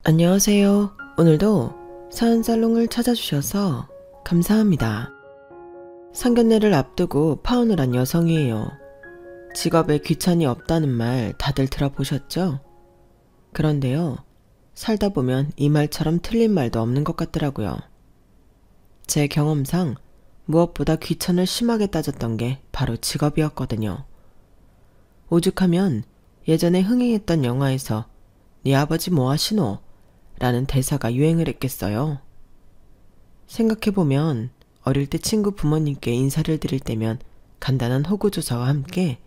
안녕하세요. 오늘도 사연살롱을 찾아주셔서 감사합니다. 상견례를 앞두고 파혼을 한 여성이에요. 직업에 귀천이 없다는 말 다들 들어보셨죠? 그런데요, 살다 보면 이 말처럼 틀린 말도 없는 것 같더라고요. 제 경험상 무엇보다 귀천을 심하게 따졌던 게 바로 직업이었거든요. 오죽하면 예전에 흥행했던 영화에서 네 아버지 뭐 하시노? 라는 대사가 유행을 했겠어요. 생각해보면 어릴 때 친구 부모님께 인사를 드릴 때면 간단한 호구조사와 함께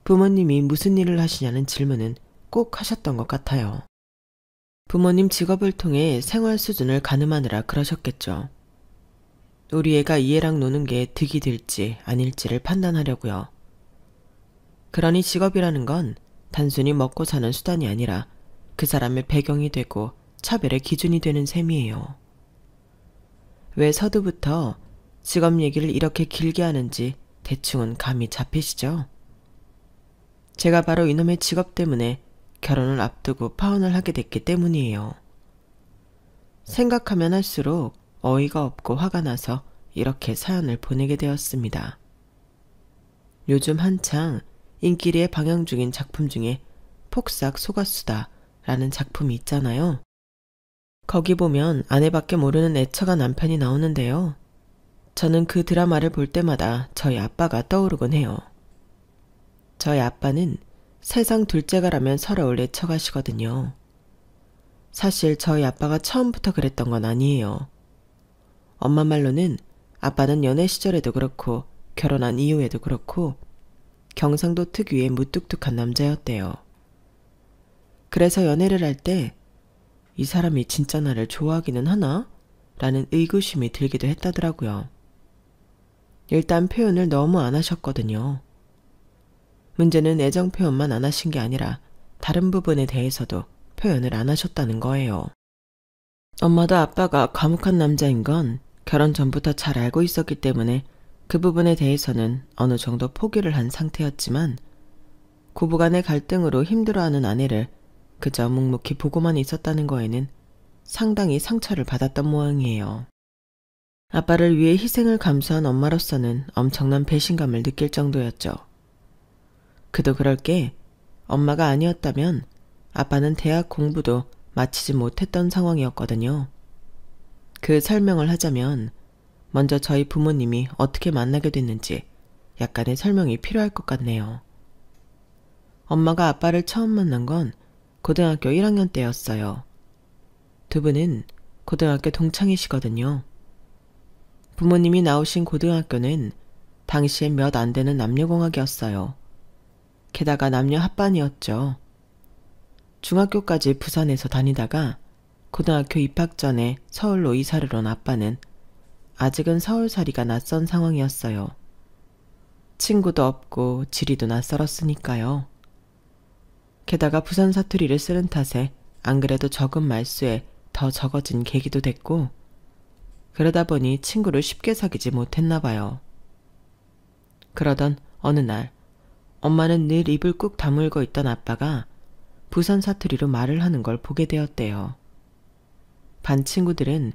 부모님이 무슨 일을 하시냐는 질문은 꼭 하셨던 것 같아요. 부모님 직업을 통해 생활 수준을 가늠하느라 그러셨겠죠. 우리 애가 이 애랑 노는 게 득이 될지 아닐지를 판단하려고요. 그러니 직업이라는 건 단순히 먹고 사는 수단이 아니라 그 사람의 배경이 되고 차별의 기준이 되는 셈이에요. 왜 서두부터 직업 얘기를 이렇게 길게 하는지 대충은 감이 잡히시죠? 제가 바로 이놈의 직업 때문에 결혼을 앞두고 파혼을 하게 됐기 때문이에요. 생각하면 할수록 어이가 없고 화가 나서 이렇게 사연을 보내게 되었습니다. 요즘 한창 인기리에 방영 중인 작품 중에 폭삭 속았수다 라는 작품이 있잖아요. 거기 보면 아내밖에 모르는 애처가 남편이 나오는데요. 저는 그 드라마를 볼 때마다 저희 아빠가 떠오르곤 해요. 저희 아빠는 세상 둘째가라면 서러울 애처가시거든요. 사실 저희 아빠가 처음부터 그랬던 건 아니에요. 엄마 말로는 아빠는 연애 시절에도 그렇고 결혼한 이후에도 그렇고 경상도 특유의 무뚝뚝한 남자였대요. 그래서 연애를 할 때 이 사람이 진짜 나를 좋아하기는 하나? 라는 의구심이 들기도 했다더라고요. 일단 표현을 너무 안 하셨거든요. 문제는 애정 표현만 안 하신 게 아니라 다른 부분에 대해서도 표현을 안 하셨다는 거예요. 엄마도 아빠가 과묵한 남자인 건 결혼 전부터 잘 알고 있었기 때문에 그 부분에 대해서는 어느 정도 포기를 한 상태였지만 고부간의 갈등으로 힘들어하는 아내를 그저 묵묵히 보고만 있었다는 거에는 상당히 상처를 받았던 모양이에요. 아빠를 위해 희생을 감수한 엄마로서는 엄청난 배신감을 느낄 정도였죠. 그도 그럴 게 엄마가 아니었다면 아빠는 대학 공부도 마치지 못했던 상황이었거든요. 그 설명을 하자면 먼저 저희 부모님이 어떻게 만나게 됐는지 약간의 설명이 필요할 것 같네요. 엄마가 아빠를 처음 만난 건 고등학교 1학년 때였어요. 두 분은 고등학교 동창이시거든요. 부모님이 나오신 고등학교는 당시에 몇 안 되는 남녀공학이었어요. 게다가 남녀 합반이었죠. 중학교까지 부산에서 다니다가 고등학교 입학 전에 서울로 이사를 온 아빠는 아직은 서울살이가 낯선 상황이었어요. 친구도 없고 지리도 낯설었으니까요. 게다가 부산 사투리를 쓰는 탓에 안 그래도 적은 말수에 더 적어진 계기도 됐고 그러다 보니 친구를 쉽게 사귀지 못했나 봐요. 그러던 어느 날 엄마는 늘 입을 꾹 다물고 있던 아빠가 부산 사투리로 말을 하는 걸 보게 되었대요. 반 친구들은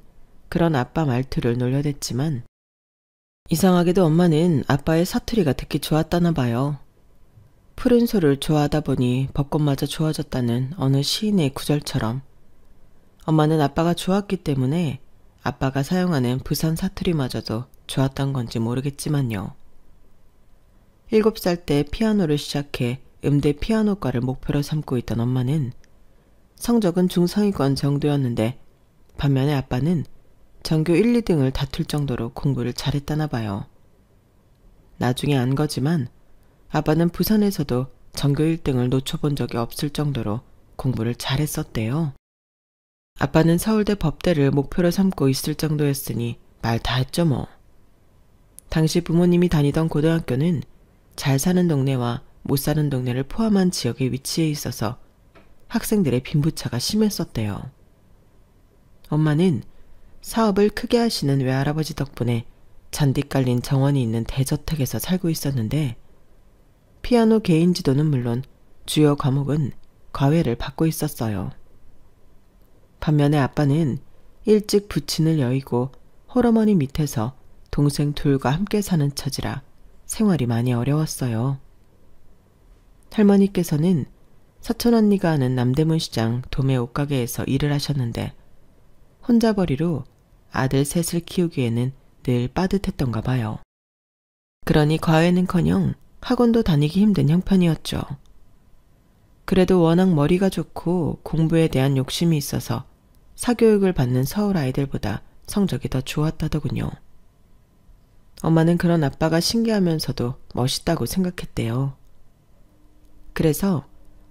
그런 아빠 말투를 놀려댔지만 이상하게도 엄마는 아빠의 사투리가 듣기 좋았다나 봐요. 푸른 소를 좋아하다 보니 벚꽃마저 좋아졌다는 어느 시인의 구절처럼 엄마는 아빠가 좋았기 때문에 아빠가 사용하는 부산 사투리마저도 좋았던 건지 모르겠지만요. 7살 때 피아노를 시작해 음대 피아노과를 목표로 삼고 있던 엄마는 성적은 중상위권 정도였는데 반면에 아빠는 전교 1, 2등을 다툴 정도로 공부를 잘했다나 봐요. 나중에 안 거지만 아빠는 부산에서도 전교 1등을 놓쳐본 적이 없을 정도로 공부를 잘했었대요. 아빠는 서울대 법대를 목표로 삼고 있을 정도였으니 말 다 했죠 뭐. 당시 부모님이 다니던 고등학교는 잘 사는 동네와 못 사는 동네를 포함한 지역에 위치해 있어서 학생들의 빈부차가 심했었대요. 엄마는 사업을 크게 하시는 외할아버지 덕분에 잔디 깔린 정원이 있는 대저택에서 살고 있었는데 피아노 개인 지도는 물론 주요 과목은 과외를 받고 있었어요. 반면에 아빠는 일찍 부친을 여의고 홀어머니 밑에서 동생 둘과 함께 사는 처지라 생활이 많이 어려웠어요. 할머니께서는 사촌 언니가 하는 남대문 시장 도매 옷가게에서 일을 하셨는데 혼자벌이로 아들 셋을 키우기에는 늘 빠듯했던가 봐요. 그러니 과외는커녕 학원도 다니기 힘든 형편이었죠. 그래도 워낙 머리가 좋고 공부에 대한 욕심이 있어서 사교육을 받는 서울 아이들보다 성적이 더 좋았다더군요. 엄마는 그런 아빠가 신기하면서도 멋있다고 생각했대요. 그래서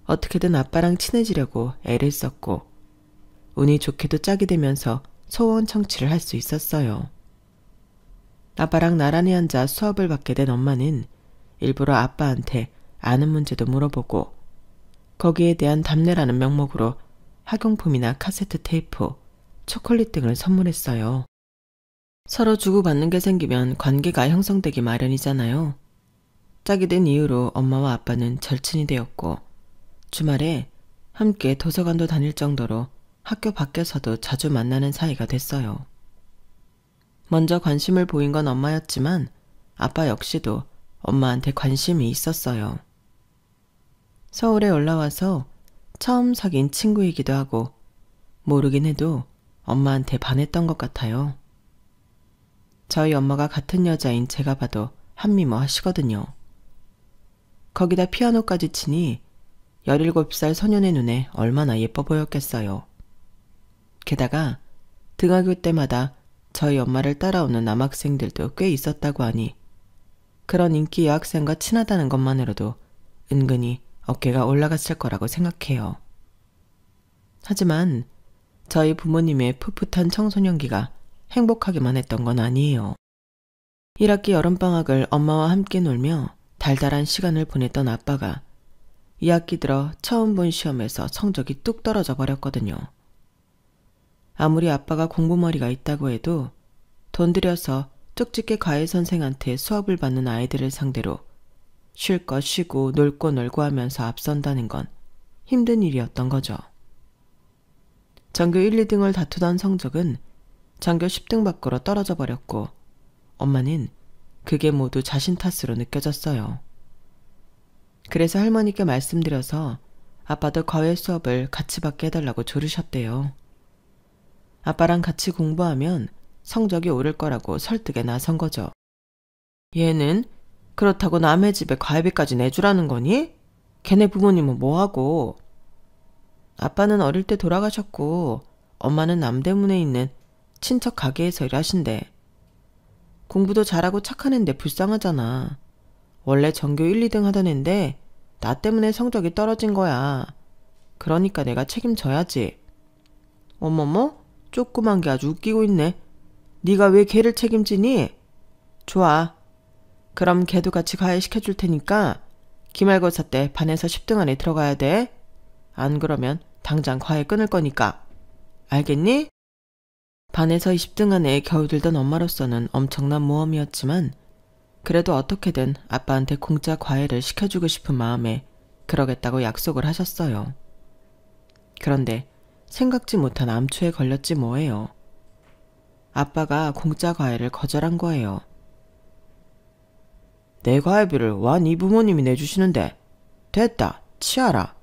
어떻게든 아빠랑 친해지려고 애를 썼고 운이 좋게도 짝이 되면서 소원 청취를 할 수 있었어요. 아빠랑 나란히 앉아 수업을 받게 된 엄마는 일부러 아빠한테 아는 문제도 물어보고 거기에 대한 답례라는 명목으로 학용품이나 카세트 테이프, 초콜릿 등을 선물했어요. 서로 주고받는 게 생기면 관계가 형성되기 마련이잖아요. 짝이 된 이후로 엄마와 아빠는 절친이 되었고 주말에 함께 도서관도 다닐 정도로 학교 밖에서도 자주 만나는 사이가 됐어요. 먼저 관심을 보인 건 엄마였지만 아빠 역시도 엄마한테 관심이 있었어요. 서울에 올라와서 처음 사귄 친구이기도 하고 모르긴 해도 엄마한테 반했던 것 같아요. 저희 엄마가 같은 여자인 제가 봐도 한미모 하시거든요. 거기다 피아노까지 치니 17살 소년의 눈에 얼마나 예뻐 보였겠어요. 게다가 등하교 때마다 저희 엄마를 따라오는 남학생들도 꽤 있었다고 하니 그런 인기 여학생과 친하다는 것만으로도 은근히 어깨가 올라갔을 거라고 생각해요. 하지만 저희 부모님의 풋풋한 청소년기가 행복하기만 했던 건 아니에요. 1학기 여름방학을 엄마와 함께 놀며 달달한 시간을 보냈던 아빠가 2학기 들어 처음 본 시험에서 성적이 뚝 떨어져 버렸거든요. 아무리 아빠가 공부머리가 있다고 해도 돈 들여서 쪽집게 과외 선생한테 수업을 받는 아이들을 상대로 쉴 거 쉬고 놀 거 놀고 하면서 앞선다는 건 힘든 일이었던 거죠. 전교 1, 2등을 다투던 성적은 전교 10등 밖으로 떨어져 버렸고 엄마는 그게 모두 자신 탓으로 느껴졌어요. 그래서 할머니께 말씀드려서 아빠도 과외 수업을 같이 받게 해달라고 조르셨대요. 아빠랑 같이 공부하면 성적이 오를 거라고 설득에 나선 거죠. 얘는 그렇다고 남의 집에 과외비까지 내주라는 거니? 걔네 부모님은 뭐하고? 아빠는 어릴 때 돌아가셨고 엄마는 남대문에 있는 친척 가게에서 일하신대. 공부도 잘하고 착한 앤데 불쌍하잖아. 원래 전교 1, 2등 하던 앤데 나 때문에 성적이 떨어진 거야. 그러니까 내가 책임져야지. 어머머? 조그만 게 아주 웃기고 있네. 네가 왜 걔를 책임지니? 좋아. 그럼 걔도 같이 과외시켜줄 테니까 기말고사 때 반에서 10등 안에 들어가야 돼. 안 그러면 당장 과외 끊을 거니까. 알겠니? 반에서 20등 안에 겨우 들던 엄마로서는 엄청난 모험이었지만 그래도 어떻게든 아빠한테 공짜 과외를 시켜주고 싶은 마음에 그러겠다고 약속을 하셨어요. 그런데 생각지 못한 암초에 걸렸지 뭐예요. 아빠가 공짜 과외를 거절한 거예요. 내 과외비를 와 네 부모님이 내주시는데 됐다 치아라.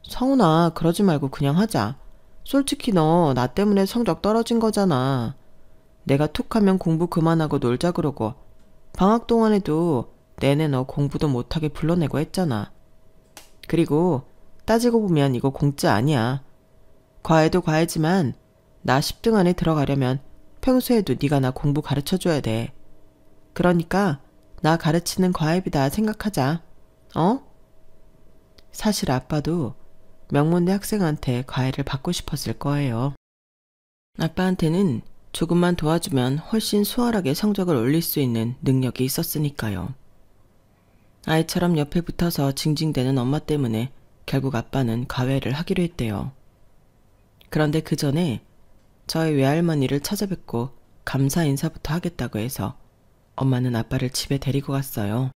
성훈아 그러지 말고 그냥 하자. 솔직히 너 나 때문에 성적 떨어진 거잖아. 내가 툭하면 공부 그만하고 놀자 그러고 방학 동안에도 내내 너 공부도 못하게 불러내고 했잖아. 그리고 따지고 보면 이거 공짜 아니야. 과외도 과외지만 나 10등 안에 들어가려면 평소에도 네가 나 공부 가르쳐줘야 돼. 그러니까 나 가르치는 과외비다 생각하자. 어? 사실 아빠도 명문대 학생한테 과외를 받고 싶었을 거예요. 아빠한테는 조금만 도와주면 훨씬 수월하게 성적을 올릴 수 있는 능력이 있었으니까요. 아이처럼 옆에 붙어서 징징대는 엄마 때문에 결국 아빠는 과외를 하기로 했대요. 그런데 그 전에 저희 외할머니를 찾아뵙고 감사 인사부터 하겠다고 해서 엄마는 아빠를 집에 데리고 갔어요.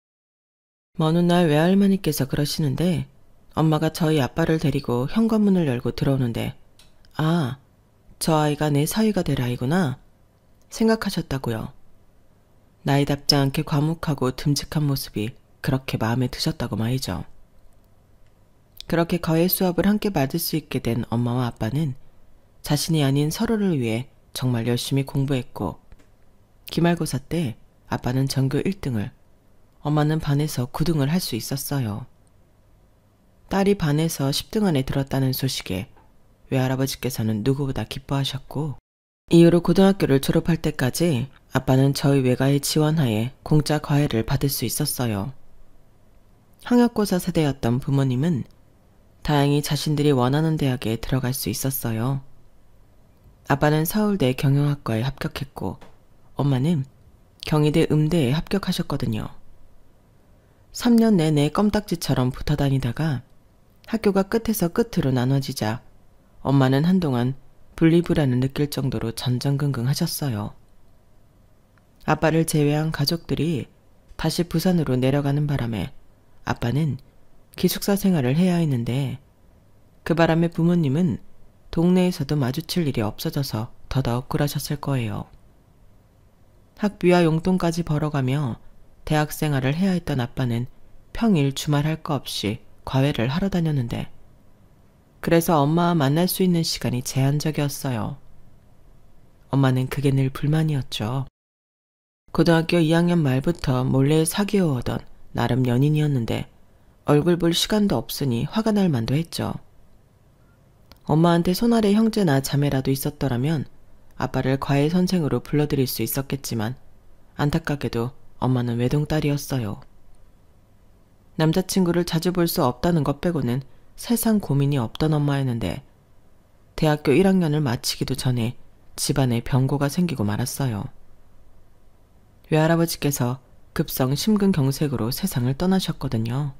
먼 훗날 외할머니께서 그러시는데 엄마가 저희 아빠를 데리고 현관문을 열고 들어오는데 아, 저 아이가 내 사위가 될 아이구나 생각하셨다고요. 나이답지 않게 과묵하고 듬직한 모습이 그렇게 마음에 드셨다고 말이죠. 그렇게 과외 수업을 함께 받을 수 있게 된 엄마와 아빠는 자신이 아닌 서로를 위해 정말 열심히 공부했고, 기말고사 때 아빠는 전교 1등을, 엄마는 반에서 9등을 할 수 있었어요. 딸이 반에서 10등 안에 들었다는 소식에 외할아버지께서는 누구보다 기뻐하셨고, 이후로 고등학교를 졸업할 때까지 아빠는 저희 외가의 지원하에 공짜 과외를 받을 수 있었어요. 학력고사 세대였던 부모님은 다행히 자신들이 원하는 대학에 들어갈 수 있었어요. 아빠는 서울대 경영학과에 합격했고, 엄마는 경희대 음대에 합격하셨거든요. 3년 내내 껌딱지처럼 붙어 다니다가 학교가 끝에서 끝으로 나눠지자 엄마는 한동안 분리불안을 느낄 정도로 전전긍긍 하셨어요. 아빠를 제외한 가족들이 다시 부산으로 내려가는 바람에 아빠는 기숙사 생활을 해야 했는데, 그 바람에 부모님은 동네에서도 마주칠 일이 없어져서 더더욱 굴하셨을 거예요. 학비와 용돈까지 벌어가며 대학 생활을 해야 했던 아빠는 평일 주말 할 거 없이 과외를 하러 다녔는데, 그래서 엄마와 만날 수 있는 시간이 제한적이었어요. 엄마는 그게 늘 불만이었죠. 고등학교 2학년 말부터 몰래 사귀어오던 나름 연인이었는데 얼굴 볼 시간도 없으니 화가 날 만도 했죠. 엄마한테 손아래 형제나 자매라도 있었더라면 아빠를 과외 선생으로 불러들일 수 있었겠지만, 안타깝게도 엄마는 외동딸이었어요. 남자친구를 자주 볼 수 없다는 것 빼고는 세상 고민이 없던 엄마였는데, 대학교 1학년을 마치기도 전에 집안에 병고가 생기고 말았어요. 외할아버지께서 급성 심근경색으로 세상을 떠나셨거든요.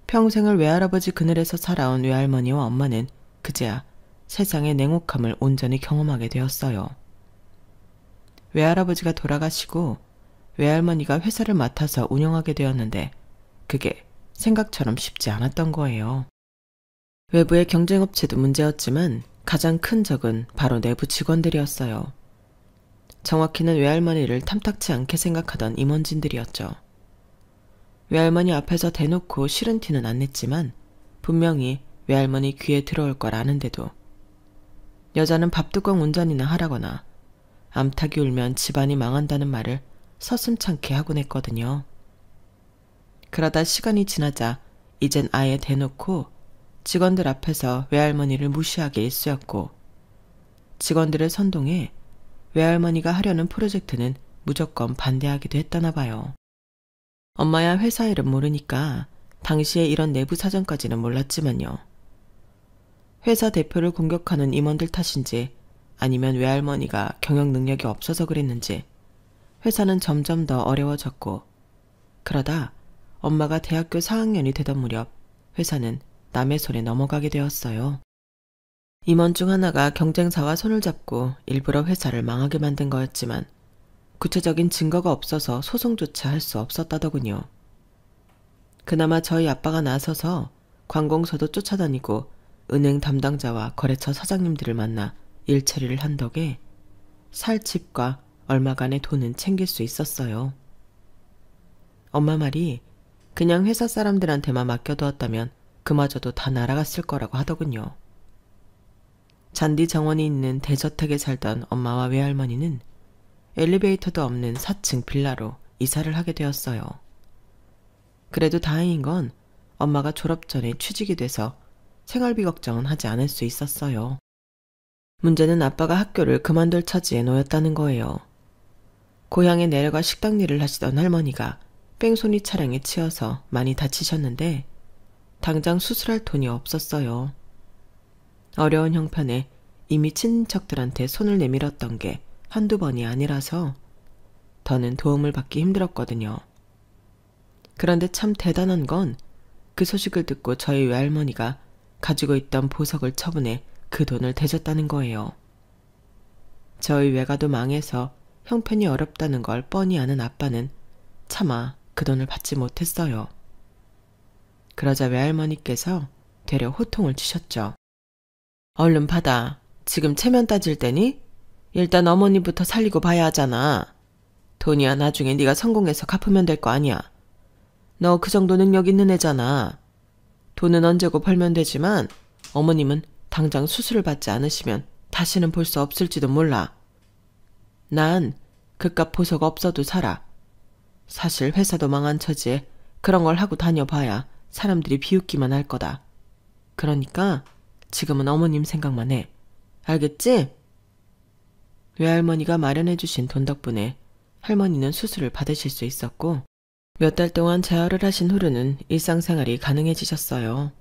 평생을 외할아버지 그늘에서 살아온 외할머니와 엄마는 그제야 세상의 냉혹함을 온전히 경험하게 되었어요. 외할아버지가 돌아가시고 외할머니가 회사를 맡아서 운영하게 되었는데, 그게 생각처럼 쉽지 않았던 거예요. 외부의 경쟁업체도 문제였지만 가장 큰 적은 바로 내부 직원들이었어요. 정확히는 외할머니를 탐탁치 않게 생각하던 임원진들이었죠. 외할머니 앞에서 대놓고 싫은 티는 안 냈지만 분명히 외할머니 귀에 들어올 걸 아는데도 여자는 밥뚜껑 운전이나 하라거나 암탉이 울면 집안이 망한다는 말을 서슴찮게 하곤 했거든요. 그러다 시간이 지나자 이젠 아예 대놓고 직원들 앞에서 외할머니를 무시하게 일쑤였고, 직원들을 선동해 외할머니가 하려는 프로젝트는 무조건 반대하기도 했다나 봐요. 엄마야 회사 일은 모르니까 당시에 이런 내부 사정까지는 몰랐지만요. 회사 대표를 공격하는 임원들 탓인지 아니면 외할머니가 경영 능력이 없어서 그랬는지 회사는 점점 더 어려워졌고, 그러다 엄마가 대학교 4학년이 되던 무렵 회사는 남의 손에 넘어가게 되었어요. 임원 중 하나가 경쟁사와 손을 잡고 일부러 회사를 망하게 만든 거였지만 구체적인 증거가 없어서 소송조차 할 수 없었다더군요. 그나마 저희 아빠가 나서서 관공서도 쫓아다니고 은행 담당자와 거래처 사장님들을 만나 일 처리를 한 덕에 살 집과 얼마간의 돈은 챙길 수 있었어요. 엄마 말이 그냥 회사 사람들한테만 맡겨두었다면 그마저도 다 날아갔을 거라고 하더군요. 잔디 정원이 있는 대저택에 살던 엄마와 외할머니는 엘리베이터도 없는 4층 빌라로 이사를 하게 되었어요. 그래도 다행인 건 엄마가 졸업 전에 취직이 돼서 생활비 걱정은 하지 않을 수 있었어요. 문제는 아빠가 학교를 그만둘 처지에 놓였다는 거예요. 고향에 내려가 식당 일을 하시던 할머니가 뺑소니 차량에 치여서 많이 다치셨는데 당장 수술할 돈이 없었어요. 어려운 형편에 이미 친척들한테 손을 내밀었던 게 한두 번이 아니라서 더는 도움을 받기 힘들었거든요. 그런데 참 대단한 건 그 소식을 듣고 저희 외할머니가 가지고 있던 보석을 처분해 그 돈을 대줬다는 거예요. 저희 외가도 망해서 형편이 어렵다는 걸 뻔히 아는 아빠는 차마 그 돈을 받지 못했어요. 그러자 외할머니께서 되려 호통을 치셨죠. 얼른 받아. 지금 체면 따질 때니? 일단 어머니부터 살리고 봐야 하잖아. 돈이야 나중에 네가 성공해서 갚으면 될 거 아니야. 너 그 정도 능력 있는 애잖아. 돈은 언제고 벌면 되지만 어머님은 당장 수술을 받지 않으시면 다시는 볼 수 없을지도 몰라. 난 그깟 보석 없어도 살아. 사실 회사도 망한 처지에 그런 걸 하고 다녀봐야 사람들이 비웃기만 할 거다. 그러니까 지금은 어머님 생각만 해. 알겠지? 외할머니가 마련해 주신 돈 덕분에 할머니는 수술을 받으실 수 있었고 몇 달 동안 재활을 하신 후로는 일상생활이 가능해지셨어요.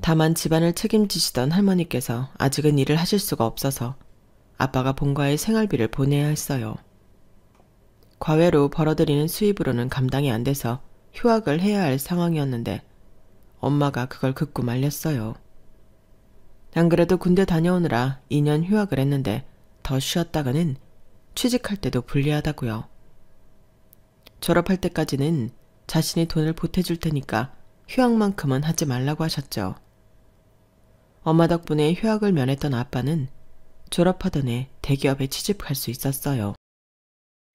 다만 집안을 책임지시던 할머니께서 아직은 일을 하실 수가 없어서 아빠가 본가에 생활비를 보내야 했어요. 과외로 벌어들이는 수입으로는 감당이 안 돼서 휴학을 해야 할 상황이었는데 엄마가 그걸 긋고 말렸어요. 안 그래도 군대 다녀오느라 2년 휴학을 했는데 더 쉬었다가는 취직할 때도 불리하다고요. 졸업할 때까지는 자신이 돈을 보태줄 테니까 휴학만큼은 하지 말라고 하셨죠. 엄마 덕분에 휴학을 면했던 아빠는 졸업하던 해 대기업에 취직할 수 있었어요.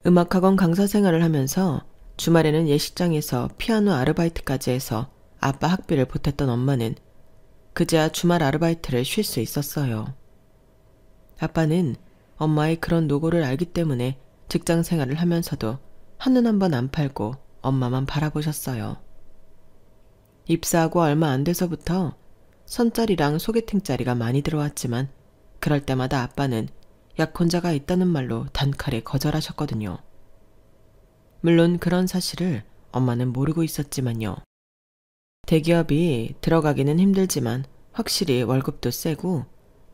음악학원 강사 생활을 하면서 주말에는 예식장에서 피아노 아르바이트까지 해서 아빠 학비를 보탰던 엄마는 그제야 주말 아르바이트를 쉴 수 있었어요. 아빠는 엄마의 그런 노고를 알기 때문에 직장 생활을 하면서도 한눈 한번 안 팔고 엄마만 바라보셨어요. 입사하고 얼마 안 돼서부터 선짜리랑 소개팅짜리가 많이 들어왔지만 그럴 때마다 아빠는 약혼자가 있다는 말로 단칼에 거절하셨거든요. 물론 그런 사실을 엄마는 모르고 있었지만요. 대기업이 들어가기는 힘들지만 확실히 월급도 세고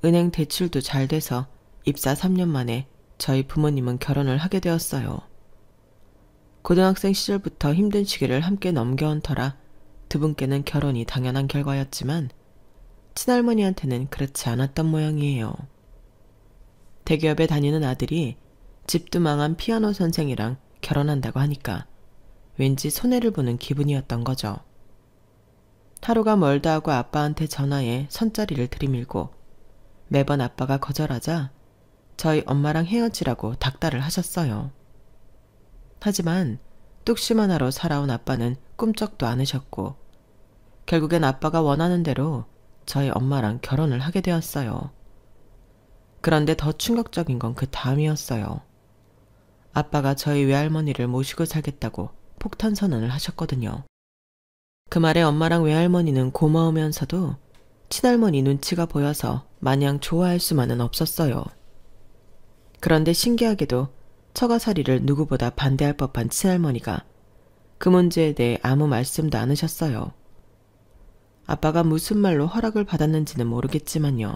은행 대출도 잘 돼서 입사 3년 만에 저희 부모님은 결혼을 하게 되었어요. 고등학생 시절부터 힘든 시기를 함께 넘겨온 터라 두 분께는 결혼이 당연한 결과였지만 친할머니한테는 그렇지 않았던 모양이에요. 대기업에 다니는 아들이 집도 망한 피아노 선생이랑 결혼한다고 하니까 왠지 손해를 보는 기분이었던 거죠. 하루가 멀다 하고 아빠한테 전화해 선짜리를 들이밀고 매번 아빠가 거절하자 저희 엄마랑 헤어지라고 닥달을 하셨어요. 하지만 뚝심 하나로 살아온 아빠는 꿈쩍도 않으셨고 결국엔 아빠가 원하는 대로 저희 엄마랑 결혼을 하게 되었어요. 그런데 더 충격적인 건 그 다음이었어요. 아빠가 저희 외할머니를 모시고 살겠다고 폭탄 선언을 하셨거든요. 그 말에 엄마랑 외할머니는 고마우면서도 친할머니 눈치가 보여서 마냥 좋아할 수만은 없었어요. 그런데 신기하게도 처가살이를 누구보다 반대할 법한 친할머니가 그 문제에 대해 아무 말씀도 않으셨어요. 아빠가 무슨 말로 허락을 받았는지는 모르겠지만요.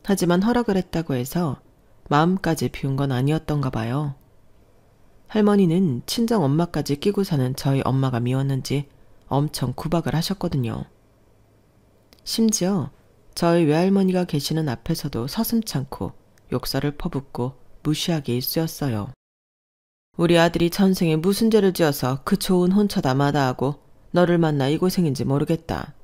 하지만 허락을 했다고 해서 마음까지 비운 건 아니었던가 봐요. 할머니는 친정 엄마까지 끼고 사는 저희 엄마가 미웠는지 엄청 구박을 하셨거든요. 심지어 저희 외할머니가 계시는 앞에서도 서슴찮고 욕설을 퍼붓고 무시하게 일쑤였어요. 우리 아들이 전생에 무슨 죄를 지어서 그 좋은 혼처다 마다하고 너를 만나 이 고생인지 모르겠다.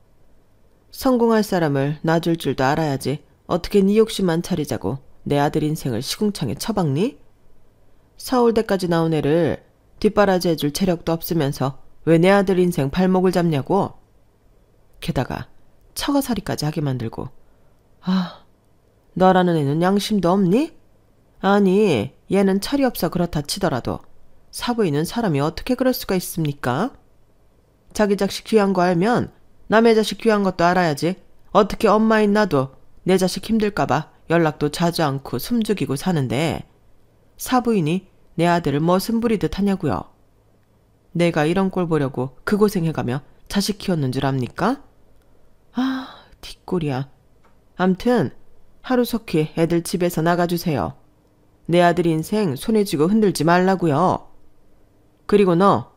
성공할 사람을 놔줄 줄도 알아야지 어떻게 네 욕심만 차리자고 내 아들 인생을 시궁창에 처박니? 서울대까지 나온 애를 뒷바라지 해줄 체력도 없으면서 왜 내 아들 인생 발목을 잡냐고? 게다가 처가살이까지 하게 만들고 너라는 애는 양심도 없니? 아니 얘는 철이 없어 그렇다 치더라도 사부인은 사람이 어떻게 그럴 수가 있습니까? 자기 자식 귀한 거 알면 남의 자식 귀한 것도 알아야지 어떻게 엄마인 나도 내 자식 힘들까봐 연락도 자주 않고 숨죽이고 사는데 사부인이 내 아들을 머슴 부리듯 하냐고요. 내가 이런 꼴 보려고 그 고생해가며 자식 키웠는 줄 압니까? 뒷골이야. 암튼 하루속히 애들 집에서 나가주세요. 내 아들 인생 손에 쥐고 흔들지 말라고요. 그리고 너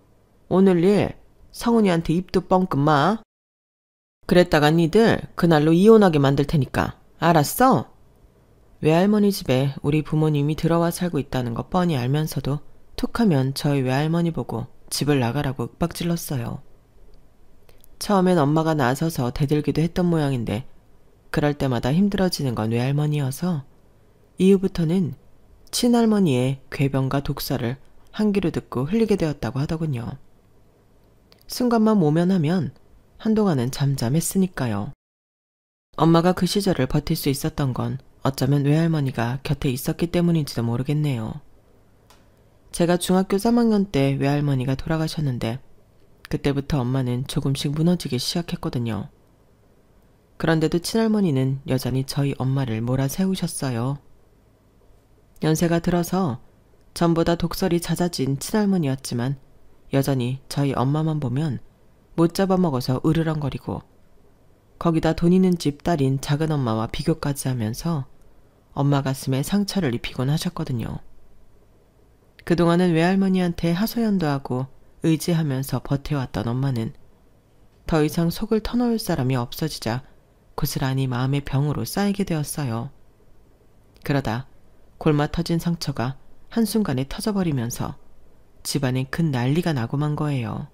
오늘 일 성훈이한테 입도 뻥끗 마. 그랬다가 니들 그날로 이혼하게 만들 테니까 알았어? 외할머니 집에 우리 부모님이 들어와 살고 있다는 거 뻔히 알면서도 툭하면 저희 외할머니 보고 집을 나가라고 윽박질렀어요. 처음엔 엄마가 나서서 대들기도 했던 모양인데 그럴 때마다 힘들어지는 건 외할머니여서 이후부터는 친할머니의 궤변과 독설을 한 귀로 듣고 흘리게 되었다고 하더군요. 순간만 모면하면 한동안은 잠잠했으니까요. 엄마가 그 시절을 버틸 수 있었던 건 어쩌면 외할머니가 곁에 있었기 때문인지도 모르겠네요. 제가 중학교 3학년 때 외할머니가 돌아가셨는데 그때부터 엄마는 조금씩 무너지기 시작했거든요. 그런데도 친할머니는 여전히 저희 엄마를 몰아세우셨어요. 연세가 들어서 전보다 독설이 잦아진 친할머니였지만 여전히 저희 엄마만 보면 못 잡아먹어서 으르렁거리고 거기다 돈 있는 집 딸인 작은엄마와 비교까지 하면서 엄마 가슴에 상처를 입히곤 하셨거든요. 그동안은 외할머니한테 하소연도 하고 의지하면서 버텨왔던 엄마는 더 이상 속을 터놓을 사람이 없어지자 고스란히 마음의 병으로 쌓이게 되었어요. 그러다 골마 터진 상처가 한순간에 터져버리면서 집안에 큰 난리가 나고 만 거예요.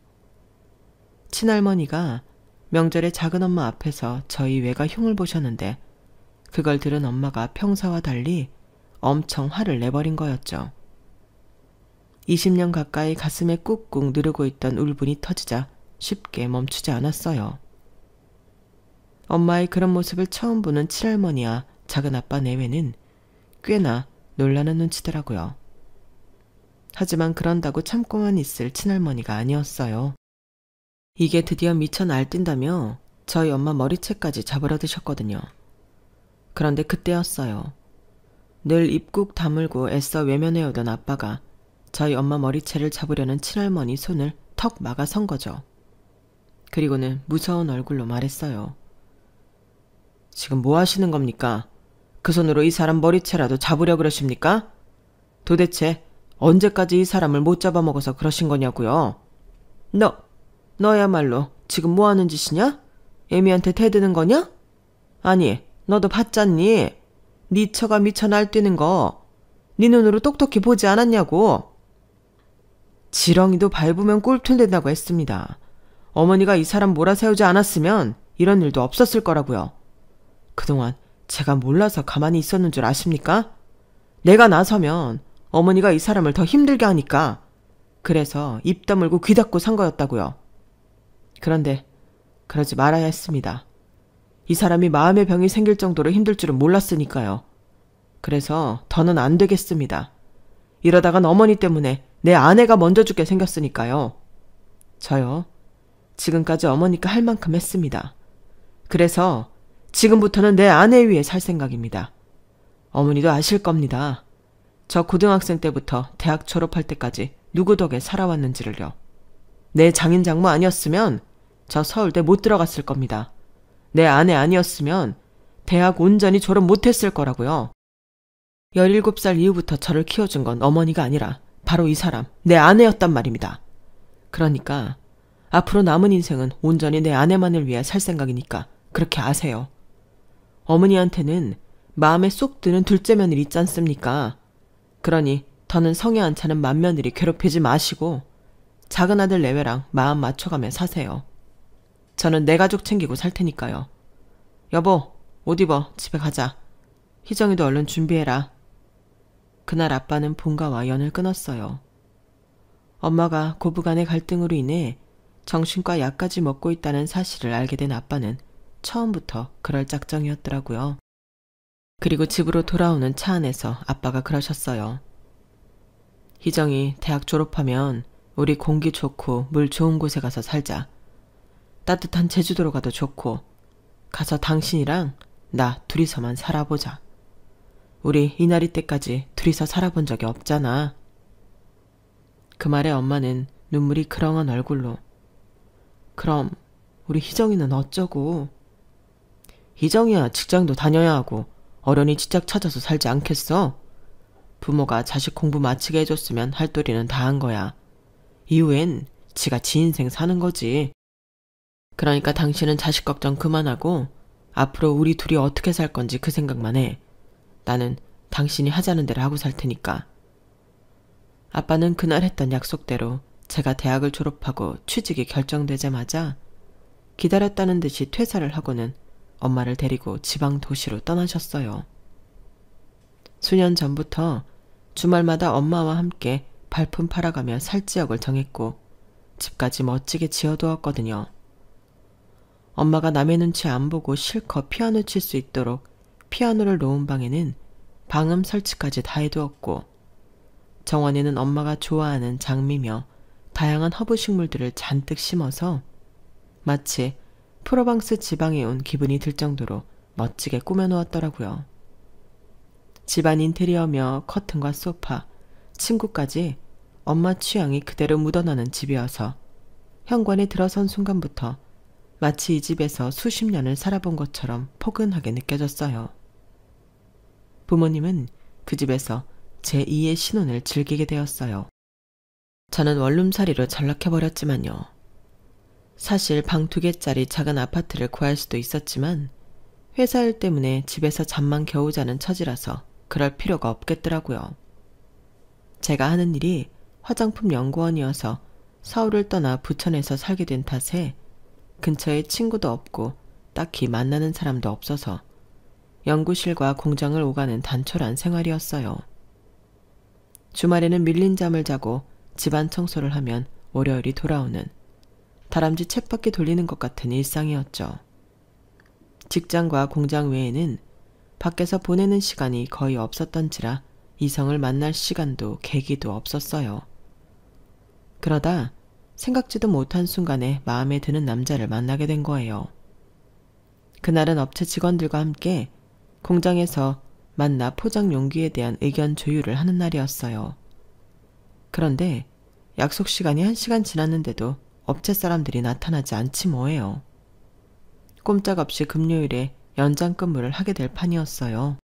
친할머니가 명절에 작은엄마 앞에서 저희 외가 흉을 보셨는데 그걸 들은 엄마가 평소와 달리 엄청 화를 내버린 거였죠. 20년 가까이 가슴에 꾹꾹 누르고 있던 울분이 터지자 쉽게 멈추지 않았어요. 엄마의 그런 모습을 처음 보는 친할머니와 작은아빠 내외는 꽤나 놀라는 눈치더라고요. 하지만 그런다고 참고만 있을 친할머니가 아니었어요. 이게 드디어 미쳐 날뛴다며 저희 엄마 머리채까지 잡으러 드셨거든요. 그런데 그때였어요. 늘 입국 다물고 애써 외면해오던 아빠가 저희 엄마 머리채를 잡으려는 친할머니 손을 턱 막아선 거죠. 그리고는 무서운 얼굴로 말했어요. 지금 뭐 하시는 겁니까? 그 손으로 이 사람 머리채라도 잡으려 그러십니까? 도대체 언제까지 이 사람을 못 잡아먹어서 그러신 거냐고요? 너야말로 지금 뭐 하는 짓이냐? 애미한테 대드는 거냐? 아니, 너도 봤잖니? 네 처가 미쳐 날뛰는 거 네 눈으로 똑똑히 보지 않았냐고. 지렁이도 밟으면 꿀틀된다고 했습니다. 어머니가 이 사람 몰아세우지 않았으면 이런 일도 없었을 거라고요. 그동안 제가 몰라서 가만히 있었는 줄 아십니까? 내가 나서면 어머니가 이 사람을 더 힘들게 하니까 그래서 입 다물고 귀 닫고 산 거였다고요. 그런데 그러지 말아야 했습니다. 이 사람이 마음의 병이 생길 정도로 힘들 줄은 몰랐으니까요. 그래서 더는 안 되겠습니다. 이러다간 어머니 때문에 내 아내가 먼저 죽게 생겼으니까요. 저요, 지금까지 어머니가 할 만큼 했습니다. 그래서 지금부터는 내 아내 위에 살 생각입니다. 어머니도 아실 겁니다. 저 고등학생 때부터 대학 졸업할 때까지 누구 덕에 살아왔는지를요. 내 장인 장모 아니었으면 저 서울대 못 들어갔을 겁니다. 내 아내 아니었으면 대학 온전히 졸업 못했을 거라고요. 17살 이후부터 저를 키워준 건 어머니가 아니라 바로 이 사람, 내 아내였단 말입니다. 그러니까 앞으로 남은 인생은 온전히 내 아내만을 위해 살 생각이니까 그렇게 아세요. 어머니한테는 마음에 쏙 드는 둘째 며느리 있지 않습니까? 그러니 더는 성에 안 차는 맏며느리 괴롭히지 마시고 작은 아들 내외랑 마음 맞춰가며 사세요. 저는 내 가족 챙기고 살 테니까요. 여보, 옷 입어. 집에 가자. 희정이도 얼른 준비해라. 그날 아빠는 본가와 연을 끊었어요. 엄마가 고부간의 갈등으로 인해 정신과 약까지 먹고 있다는 사실을 알게 된 아빠는 처음부터 그럴 작정이었더라고요. 그리고 집으로 돌아오는 차 안에서 아빠가 그러셨어요. 희정이 대학 졸업하면 우리 공기 좋고 물 좋은 곳에 가서 살자. 따뜻한 제주도로 가도 좋고 가서 당신이랑 나 둘이서만 살아보자. 우리 이날이 때까지 둘이서 살아본 적이 없잖아. 그 말에 엄마는 눈물이 그렁한 얼굴로 그럼 우리 희정이는 어쩌고? 희정이야 직장도 다녀야 하고 어련히 직장 찾아서 살지 않겠어? 부모가 자식 공부 마치게 해줬으면 할 도리는 다 한 거야. 이후엔 지가 지 인생 사는 거지. 그러니까 당신은 자식 걱정 그만하고 앞으로 우리 둘이 어떻게 살 건지 그 생각만 해. 나는 당신이 하자는 대로 하고 살 테니까. 아빠는 그날 했던 약속대로 제가 대학을 졸업하고 취직이 결정되자마자 기다렸다는 듯이 퇴사를 하고는 엄마를 데리고 지방 도시로 떠나셨어요. 수년 전부터 주말마다 엄마와 함께 발품 팔아가며 살 지역을 정했고 집까지 멋지게 지어두었거든요. 엄마가 남의 눈치 안 보고 실컷 피아노 칠 수 있도록 피아노를 놓은 방에는 방음 설치까지 다 해두었고 정원에는 엄마가 좋아하는 장미며 다양한 허브 식물들을 잔뜩 심어서 마치 프로방스 지방에 온 기분이 들 정도로 멋지게 꾸며놓았더라고요. 집안 인테리어며 커튼과 소파, 침구까지 엄마 취향이 그대로 묻어나는 집이어서 현관에 들어선 순간부터 마치 이 집에서 수십 년을 살아본 것처럼 포근하게 느껴졌어요. 부모님은 그 집에서 제2의 신혼을 즐기게 되었어요. 저는 원룸살이로 전락해버렸지만요. 사실 방 2개짜리 작은 아파트를 구할 수도 있었지만 회사 일 때문에 집에서 잠만 겨우 자는 처지라서 그럴 필요가 없겠더라고요. 제가 하는 일이 화장품 연구원이어서 서울을 떠나 부천에서 살게 된 탓에 근처에 친구도 없고 딱히 만나는 사람도 없어서 연구실과 공장을 오가는 단촐한 생활이었어요. 주말에는 밀린 잠을 자고 집안 청소를 하면 월요일이 돌아오는 다람쥐 쳇바퀴 돌리는 것 같은 일상이었죠. 직장과 공장 외에는 밖에서 보내는 시간이 거의 없었던지라 이성을 만날 시간도 계기도 없었어요. 그러다 생각지도 못한 순간에 마음에 드는 남자를 만나게 된 거예요. 그날은 업체 직원들과 함께 공장에서 만나 포장 용기에 대한 의견 조율을 하는 날이었어요. 그런데 약속 시간이 1시간 지났는데도 업체 사람들이 나타나지 않지 뭐예요. 꼼짝없이 금요일에 연장 근무를 하게 될 판이었어요.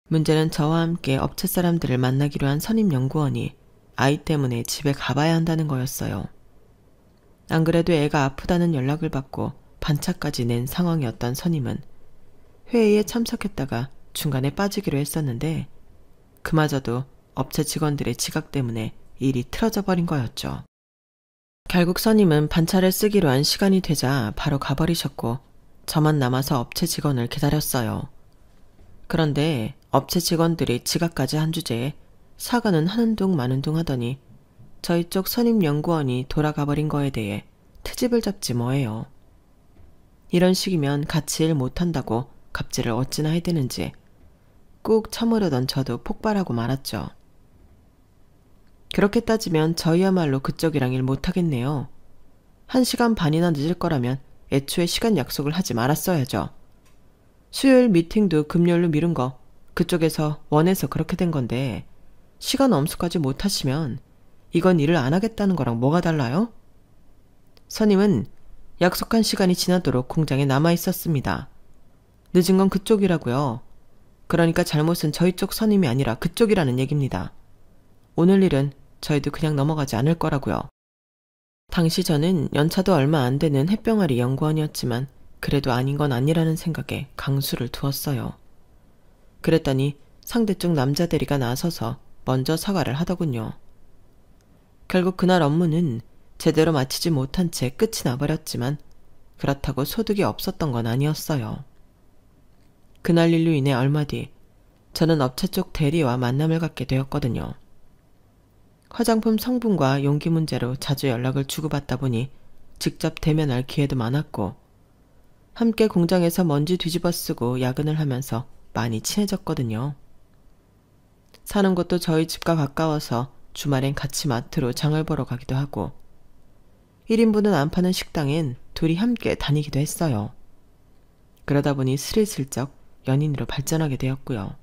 문제는 저와 함께 업체 사람들을 만나기로 한 선임 연구원이 아이 때문에 집에 가봐야 한다는 거였어요. 안 그래도 애가 아프다는 연락을 받고 반차까지 낸 상황이었던 선임은 회의에 참석했다가 중간에 빠지기로 했었는데 그마저도 업체 직원들의 지각 때문에 일이 틀어져 버린 거였죠. 결국 선임은 반차를 쓰기로 한 시간이 되자 바로 가버리셨고 저만 남아서 업체 직원을 기다렸어요. 그런데 업체 직원들이 지각까지 한 주제에 사과는 하는 둥 마는 둥 하더니 저희 쪽 선임 연구원이 돌아가 버린 거에 대해 트집을 잡지 뭐예요. 이런 식이면 같이 일 못한다고 갑질을 어찌나 해대는지 꾹 참으려던 저도 폭발하고 말았죠. 그렇게 따지면 저희야말로 그쪽이랑 일 못하겠네요. 1시간 반이나 늦을 거라면 애초에 시간 약속을 하지 말았어야죠. 수요일 미팅도 금요일로 미룬 거 그쪽에서 원해서 그렇게 된 건데 시간 엄수까지 못하시면 이건 일을 안 하겠다는 거랑 뭐가 달라요? 선임은 약속한 시간이 지나도록 공장에 남아 있었습니다. 늦은 건 그쪽이라고요. 그러니까 잘못은 저희 쪽 선임이 아니라 그쪽이라는 얘기입니다. 오늘 일은 저희도 그냥 넘어가지 않을 거라고요. 당시 저는 연차도 얼마 안 되는 햇병아리 연구원이었지만 그래도 아닌 건 아니라는 생각에 강수를 두었어요. 그랬더니 상대 쪽 남자 대리가 나서서 먼저 사과를 하더군요. 결국 그날 업무는 제대로 마치지 못한 채 끝이 나버렸지만 그렇다고 소득이 없었던 건 아니었어요. 그날 일로 인해 얼마 뒤 저는 업체 쪽 대리와 만남을 갖게 되었거든요. 화장품 성분과 용기 문제로 자주 연락을 주고받다 보니 직접 대면할 기회도 많았고 함께 공장에서 먼지 뒤집어 쓰고 야근을 하면서 많이 친해졌거든요. 사는 곳도 저희 집과 가까워서 주말엔 같이 마트로 장을 보러 가기도 하고 1인분은 안 파는 식당엔 둘이 함께 다니기도 했어요. 그러다 보니 스리슬쩍 연인으로 발전하게 되었고요.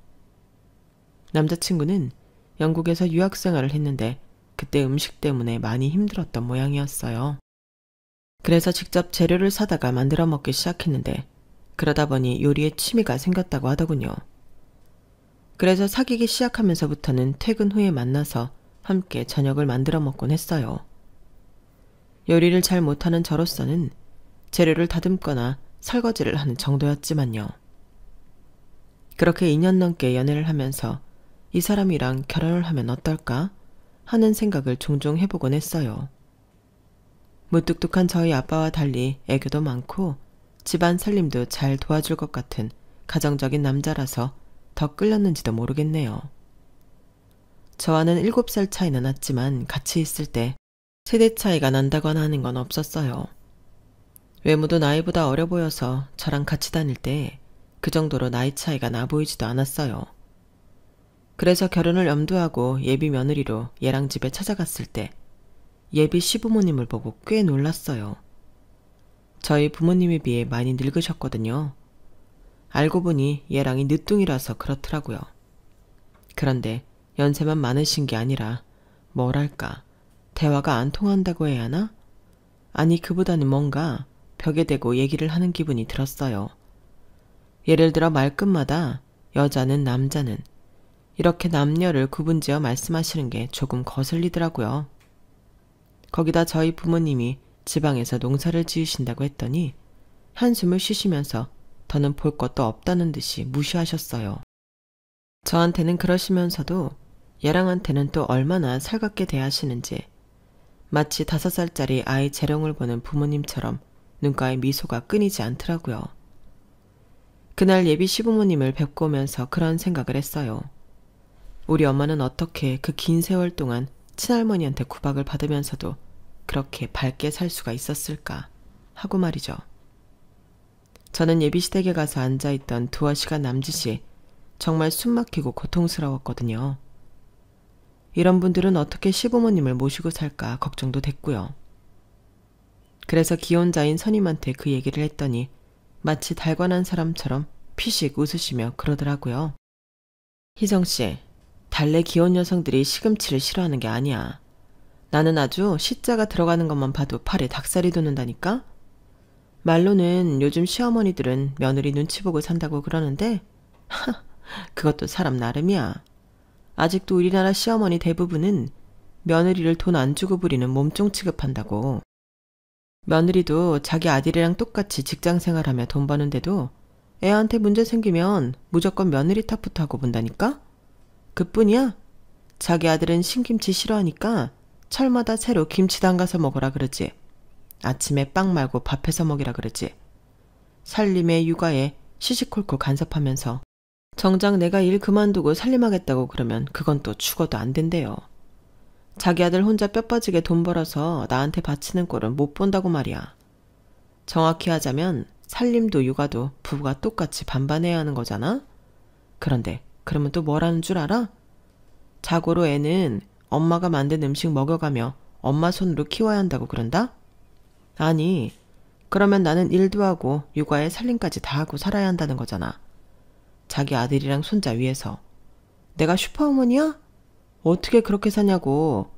남자친구는 영국에서 유학생활을 했는데 그때 음식 때문에 많이 힘들었던 모양이었어요. 그래서 직접 재료를 사다가 만들어 먹기 시작했는데 그러다 보니 요리에 취미가 생겼다고 하더군요. 그래서 사귀기 시작하면서부터는 퇴근 후에 만나서 함께 저녁을 만들어 먹곤 했어요. 요리를 잘 못하는 저로서는 재료를 다듬거나 설거지를 하는 정도였지만요. 그렇게 2년 넘게 연애를 하면서 이 사람이랑 결혼을 하면 어떨까 하는 생각을 종종 해보곤 했어요. 무뚝뚝한 저희 아빠와 달리 애교도 많고 집안 살림도 잘 도와줄 것 같은 가정적인 남자라서 더 끌렸는지도 모르겠네요. 저와는 7살 차이는 났지만 같이 있을 때 세대 차이가 난다거나 하는 건 없었어요. 외모도 나이보다 어려 보여서 저랑 같이 다닐 때 그 정도로 나이 차이가 나 보이지도 않았어요. 그래서 결혼을 염두하고 예비 며느리로 얘랑 집에 찾아갔을 때 예비 시부모님을 보고 꽤 놀랐어요. 저희 부모님에 비해 많이 늙으셨거든요. 알고 보니 얘랑이 늦둥이라서 그렇더라고요. 그런데 연세만 많으신 게 아니라 뭐랄까 대화가 안 통한다고 해야 하나? 아니 그보다는 뭔가 벽에 대고 얘기를 하는 기분이 들었어요. 예를 들어 말끝마다 여자는 남자는 이렇게 남녀를 구분지어 말씀하시는 게 조금 거슬리더라고요. 거기다 저희 부모님이 지방에서 농사를 지으신다고 했더니 한숨을 쉬시면서 더는 볼 것도 없다는 듯이 무시하셨어요. 저한테는 그러시면서도 얘랑한테는 또 얼마나 살갑게 대하시는지 마치 5살짜리 아이 재롱을 보는 부모님처럼 눈가에 미소가 끊이지 않더라고요. 그날 예비 시부모님을 뵙고 오면서 그런 생각을 했어요. 우리 엄마는 어떻게 그 긴 세월 동안 친할머니한테 구박을 받으면서도 그렇게 밝게 살 수가 있었을까 하고 말이죠. 저는 예비시댁에 가서 앉아있던 두어 시간 남짓이 정말 숨막히고 고통스러웠거든요. 이런 분들은 어떻게 시부모님을 모시고 살까 걱정도 됐고요. 그래서 기혼자인 선임한테 그 얘기를 했더니 마치 달관한 사람처럼 피식 웃으시며 그러더라고요. 희정씨, 달래 기혼 여성들이 시금치를 싫어하는 게 아니야. 나는 아주 시자가 들어가는 것만 봐도 팔에 닭살이 돋는다니까? 말로는 요즘 시어머니들은 며느리 눈치 보고 산다고 그러는데 그것도 사람 나름이야. 아직도 우리나라 시어머니 대부분은 며느리를 돈 안 주고 부리는 몸종 취급한다고. 며느리도 자기 아들이랑 똑같이 직장생활하며 돈 버는데도 애한테 문제 생기면 무조건 며느리 탓부터 하고 본다니까? 그뿐이야. 자기 아들은 신김치 싫어하니까 철마다 새로 김치 담가서 먹으라 그러지. 아침에 빵 말고 밥 해서 먹이라 그러지. 살림에 육아에 시시콜콜 간섭하면서 정작 내가 일 그만두고 살림하겠다고 그러면 그건 또 죽어도 안 된대요. 자기 아들 혼자 뼈 빠지게 돈 벌어서 나한테 바치는 꼴은 못 본다고 말이야. 정확히 하자면 살림도 육아도 부부가 똑같이 반반해야 하는 거잖아? 그런데 그러면 또 뭐라는 줄 알아? 자고로 애는 엄마가 만든 음식 먹여가며 엄마 손으로 키워야 한다고 그런다? 아니, 그러면 나는 일도 하고 육아에 살림까지 다 하고 살아야 한다는 거잖아. 자기 아들이랑 손자 위해서. 내가 슈퍼우먼이야? 어떻게 그렇게 사냐고.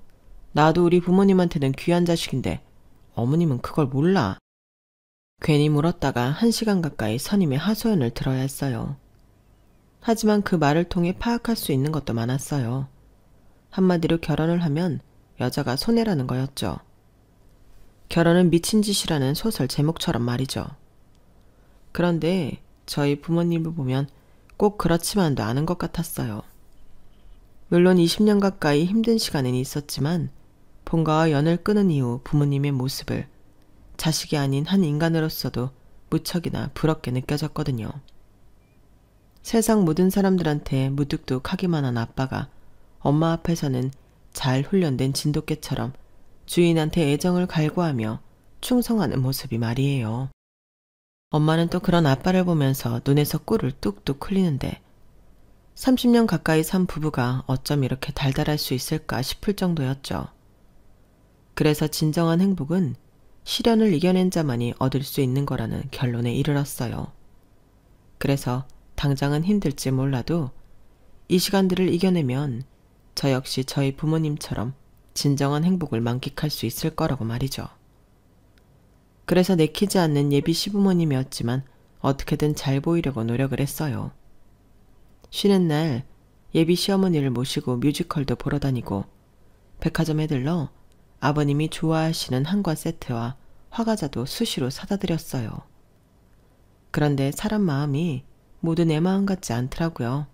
나도 우리 부모님한테는 귀한 자식인데 어머님은 그걸 몰라. 괜히 물었다가 1시간 가까이 선임의 하소연을 들어야 했어요. 하지만 그 말을 통해 파악할 수 있는 것도 많았어요. 한마디로 결혼을 하면 여자가 손해라는 거였죠. 결혼은 미친 짓이라는 소설 제목처럼 말이죠. 그런데 저희 부모님을 보면 꼭 그렇지만도 않은 것 같았어요. 물론 20년 가까이 힘든 시간은 있었지만 본가와 연을 끊은 이후 부모님의 모습을 자식이 아닌 한 인간으로서도 무척이나 부럽게 느껴졌거든요. 세상 모든 사람들한테 무뚝뚝하기만 한 아빠가 엄마 앞에서는 잘 훈련된 진돗개처럼 주인한테 애정을 갈구하며 충성하는 모습이 말이에요. 엄마는 또 그런 아빠를 보면서 눈에서 꿀을 뚝뚝 흘리는데 30년 가까이 산 부부가 어쩜 이렇게 달달할 수 있을까 싶을 정도였죠. 그래서 진정한 행복은 시련을 이겨낸 자만이 얻을 수 있는 거라는 결론에 이르렀어요. 그래서 당장은 힘들지 몰라도 이 시간들을 이겨내면 저 역시 저희 부모님처럼 진정한 행복을 만끽할 수 있을 거라고 말이죠. 그래서 내키지 않는 예비 시부모님이었지만 어떻게든 잘 보이려고 노력을 했어요. 쉬는 날 예비 시어머니를 모시고 뮤지컬도 보러 다니고 백화점에 들러 아버님이 좋아하시는 한과 세트와 화과자도 수시로 사다 드렸어요. 그런데 사람 마음이 모두 내 마음 같지 않더라고요.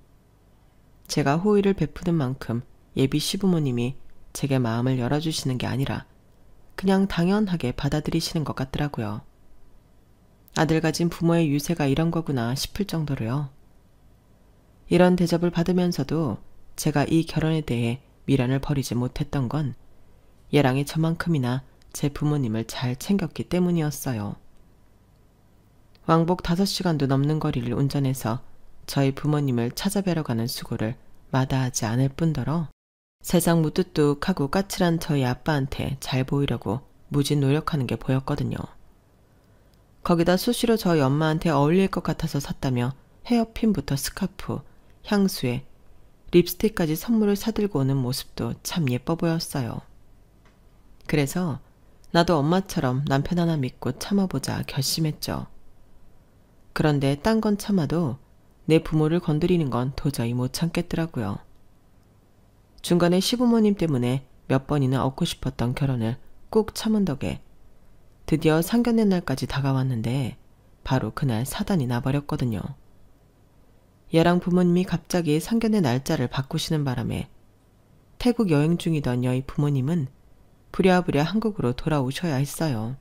제가 호의를 베푸는 만큼 예비 시부모님이 제게 마음을 열어주시는 게 아니라 그냥 당연하게 받아들이시는 것 같더라고요. 아들 가진 부모의 유세가 이런 거구나 싶을 정도로요. 이런 대접을 받으면서도 제가 이 결혼에 대해 미련을 버리지 못했던 건 얘랑이 저만큼이나 제 부모님을 잘 챙겼기 때문이었어요. 왕복 5시간도 넘는 거리를 운전해서 저희 부모님을 찾아뵈러 가는 수고를 마다하지 않을 뿐더러 세상 무뚝뚝하고 까칠한 저희 아빠한테 잘 보이려고 무지 노력하는 게 보였거든요. 거기다 수시로 저희 엄마한테 어울릴 것 같아서 샀다며 헤어핀부터 스카프, 향수에 립스틱까지 선물을 사들고 오는 모습도 참 예뻐 보였어요. 그래서 나도 엄마처럼 남편 하나 믿고 참아보자 결심했죠. 그런데 딴 건 참아도 내 부모를 건드리는 건 도저히 못 참겠더라고요. 중간에 시부모님 때문에 몇 번이나 얻고 싶었던 결혼을 꾹 참은 덕에 드디어 상견례 날까지 다가왔는데 바로 그날 사단이 나버렸거든요. 얘랑 부모님이 갑자기 상견례 날짜를 바꾸시는 바람에 태국 여행 중이던 여의 부모님은 부랴부랴 한국으로 돌아오셔야 했어요.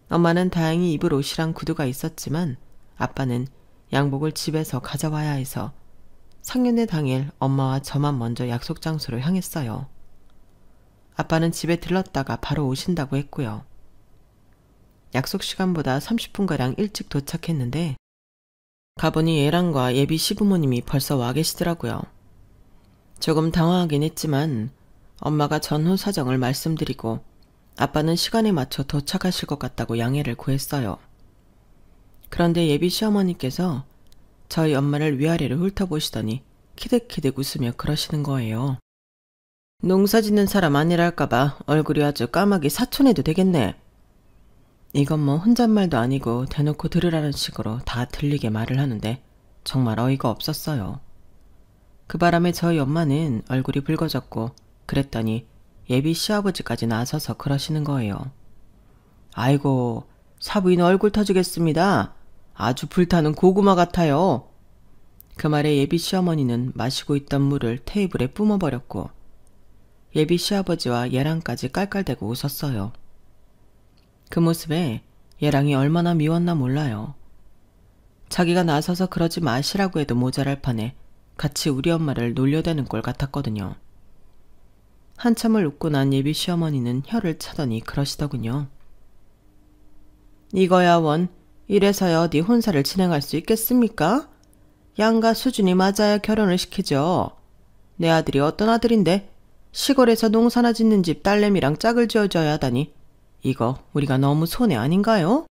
엄마는 다행히 입을 옷이랑 구두가 있었지만 아빠는 양복을 집에서 가져와야 해서 상견례 당일 엄마와 저만 먼저 약속 장소로 향했어요. 아빠는 집에 들렀다가 바로 오신다고 했고요. 약속 시간보다 30분가량 일찍 도착했는데 가보니 얘랑과 예비 시부모님이 벌써 와 계시더라고요. 조금 당황하긴 했지만 엄마가 전후 사정을 말씀드리고 아빠는 시간에 맞춰 도착하실 것 같다고 양해를 구했어요. 그런데 예비 시어머니께서 저희 엄마를 위아래로 훑어보시더니 키득키득 웃으며 그러시는 거예요. 농사 짓는 사람 아니랄까봐 얼굴이 아주 까마귀 사촌해도 되겠네. 이건 뭐 혼잣말도 아니고 대놓고 들으라는 식으로 다 들리게 말을 하는데 정말 어이가 없었어요. 그 바람에 저희 엄마는 얼굴이 붉어졌고 그랬더니 예비 시아버지까지 나서서 그러시는 거예요. 아이고, 사부인 얼굴 터지겠습니다. 아주 불타는 고구마 같아요. 그 말에 예비 시어머니는 마시고 있던 물을 테이블에 뿜어버렸고 예비 시아버지와 얘랑까지 깔깔대고 웃었어요. 그 모습에 얘랑이 얼마나 미웠나 몰라요. 자기가 나서서 그러지 마시라고 해도 모자랄 판에 같이 우리 엄마를 놀려대는 꼴 같았거든요. 한참을 웃고 난 예비 시어머니는 혀를 차더니 그러시더군요. 이거야 원, 이래서야 어디 혼사를 진행할 수 있겠습니까? 양가 수준이 맞아야 결혼을 시키죠. 내 아들이 어떤 아들인데 시골에서 농사나 짓는 집 딸내미랑 짝을 지어줘야 하다니 이거 우리가 너무 손해 아닌가요?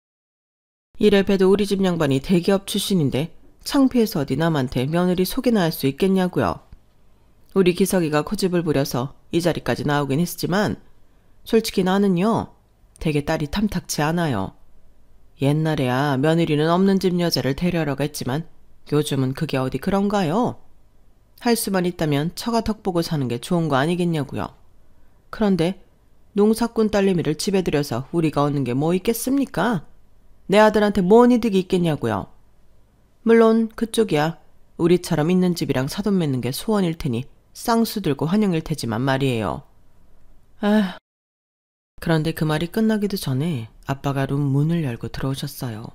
이래 봬도 우리 집 양반이 대기업 출신인데 창피해서 어디 남한테 며느리 소개나 할 수 있겠냐고요. 우리 기석이가 고집을 부려서 이 자리까지 나오긴 했지만 솔직히 나는요 되게 딸이 탐탁치 않아요. 옛날에야 며느리는 없는 집 여자를 데려오라고 했지만 요즘은 그게 어디 그런가요? 할 수만 있다면 처가 덕 보고 사는 게 좋은 거 아니겠냐고요. 그런데 농사꾼 딸내미를 집에 들여서 우리가 얻는 게 뭐 있겠습니까? 내 아들한테 뭔 이득이 있겠냐고요. 물론 그쪽이야 우리처럼 있는 집이랑 사돈 맺는 게 소원일 테니 쌍수 들고 환영일 테지만 말이에요. 아. 그런데 그 말이 끝나기도 전에 아빠가 룸 문을 열고 들어오셨어요.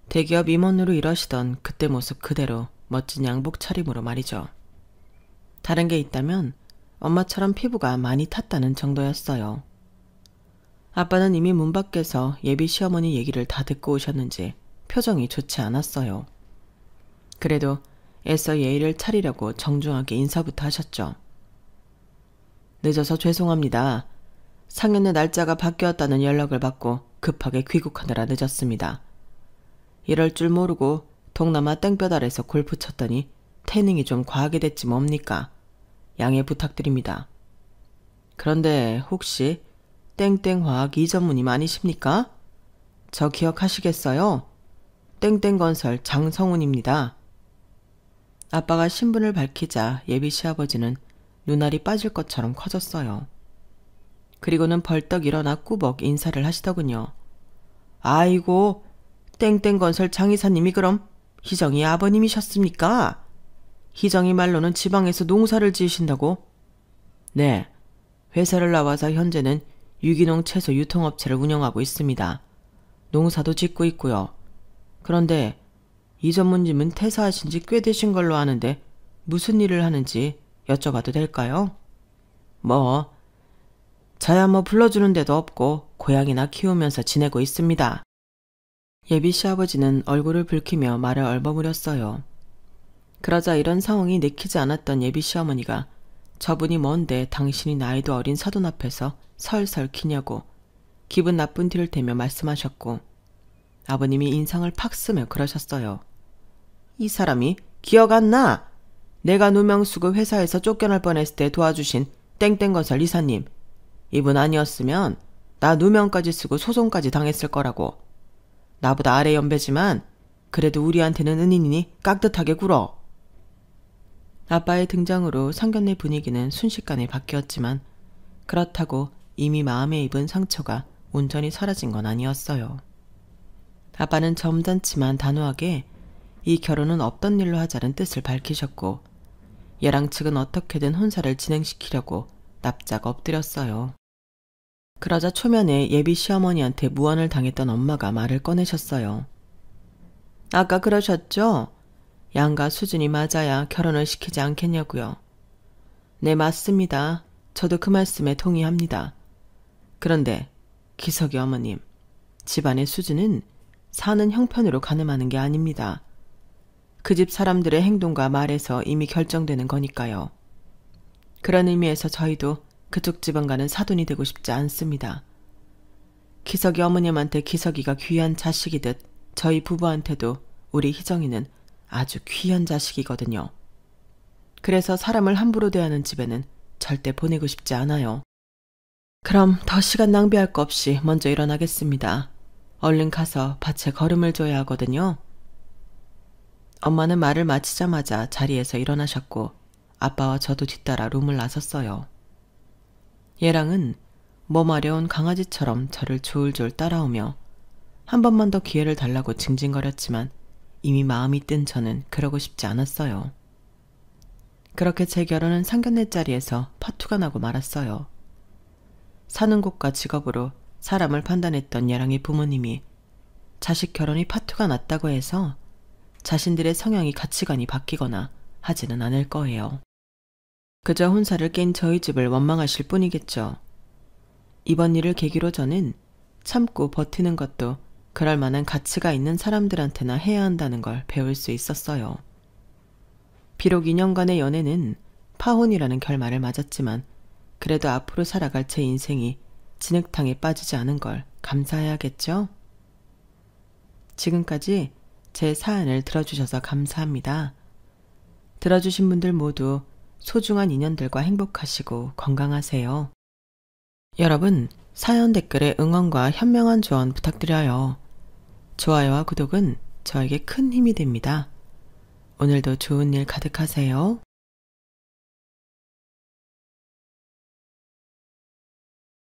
대기업 임원으로 일하시던 그때 모습 그대로 멋진 양복 차림으로 말이죠. 다른 게 있다면 엄마처럼 피부가 많이 탔다는 정도였어요. 아빠는 이미 문 밖에서 예비 시어머니 얘기를 다 듣고 오셨는지 표정이 좋지 않았어요. 그래도 애써 예의를 차리려고 정중하게 인사부터 하셨죠. 늦어서 죄송합니다. 상견례 날짜가 바뀌었다는 연락을 받고 급하게 귀국하느라 늦었습니다. 이럴 줄 모르고 동남아 땡볕 아래서 골프 쳤더니 태닝이 좀 과하게 됐지 뭡니까? 양해 부탁드립니다. 그런데 혹시 땡땡화학 이전무님 아니십니까? 저 기억하시겠어요? 땡땡건설 장성훈입니다. 아빠가 신분을 밝히자 예비 시아버지는 눈알이 빠질 것처럼 커졌어요. 그리고는 벌떡 일어나 꾸벅 인사를 하시더군요. 아이고, 땡땡건설 장 이사님이 그럼 희정이 아버님이셨습니까? 희정이 말로는 지방에서 농사를 지으신다고? 네, 회사를 나와서 현재는 유기농 채소 유통업체를 운영하고 있습니다. 농사도 짓고 있고요. 그런데 이 전무님은 퇴사하신 지 꽤 되신 걸로 아는데 무슨 일을 하는지 여쭤봐도 될까요? 뭐, 저야 뭐 불러주는 데도 없고 고양이나 키우면서 지내고 있습니다. 예비 시아버지는 얼굴을 붉히며 말을 얼버무렸어요. 그러자 이런 상황이 내키지 않았던 예비 시어머니가 저분이 뭔데 당신이 나이도 어린 사돈 앞에서 설설 키냐고 기분 나쁜 티를 대며 말씀하셨고 아버님이 인상을 팍 쓰며 그러셨어요. 이 사람이 기억 안 나? 내가 누명수급 회사에서 쫓겨날 뻔했을 때 도와주신 땡땡건설 이사님. 이분 아니었으면 나 누명까지 쓰고 소송까지 당했을 거라고. 나보다 아래 연배지만 그래도 우리한테는 은인이니 깍듯하게 굴어. 아빠의 등장으로 상견례 분위기는 순식간에 바뀌었지만 그렇다고 이미 마음에 입은 상처가 온전히 사라진 건 아니었어요. 아빠는 점잖지만 단호하게 이 결혼은 없던 일로 하자는 뜻을 밝히셨고 예랑 측은 어떻게든 혼사를 진행시키려고 납작 엎드렸어요. 그러자 초면에 예비 시어머니한테 무언을 당했던 엄마가 말을 꺼내셨어요. 아까 그러셨죠? 양가 수준이 맞아야 결혼을 시키지 않겠냐고요. 네, 맞습니다. 저도 그 말씀에 동의합니다. 그런데 기석이 어머님, 집안의 수준은 사는 형편으로 가늠하는 게 아닙니다. 그 집 사람들의 행동과 말에서 이미 결정되는 거니까요. 그런 의미에서 저희도 그쪽 집안과는 사돈이 되고 싶지 않습니다. 기석이 어머님한테 기석이가 귀한 자식이듯 저희 부부한테도 우리 희정이는 아주 귀한 자식이거든요. 그래서 사람을 함부로 대하는 집에는 절대 보내고 싶지 않아요. 그럼 더 시간 낭비할 거 없이 먼저 일어나겠습니다. 얼른 가서 밭에 걸음을 줘야 하거든요. 엄마는 말을 마치자마자 자리에서 일어나셨고 아빠와 저도 뒤따라 룸을 나섰어요. 예랑은 머마려운 강아지처럼 저를 졸졸 따라오며 한 번만 더 기회를 달라고 징징거렸지만 이미 마음이 뜬 저는 그러고 싶지 않았어요. 그렇게 제 결혼은 상견례 자리에서 파투가 나고 말았어요. 사는 곳과 직업으로 사람을 판단했던 예랑의 부모님이 자식 결혼이 파투가 났다고 해서 자신들의 성향이 가치관이 바뀌거나 하지는 않을 거예요. 그저 혼사를 깬 저희 집을 원망하실 뿐이겠죠. 이번 일을 계기로 저는 참고 버티는 것도 그럴 만한 가치가 있는 사람들한테나 해야 한다는 걸 배울 수 있었어요. 비록 2년간의 연애는 파혼이라는 결말을 맞았지만 그래도 앞으로 살아갈 제 인생이 진흙탕에 빠지지 않은 걸 감사해야겠죠? 지금까지 제 사연을 들어주셔서 감사합니다. 들어주신 분들 모두 소중한 인연들과 행복하시고 건강하세요. 여러분, 사연 댓글에 응원과 현명한 조언 부탁드려요. 좋아요와 구독은 저에게 큰 힘이 됩니다. 오늘도 좋은 일 가득하세요.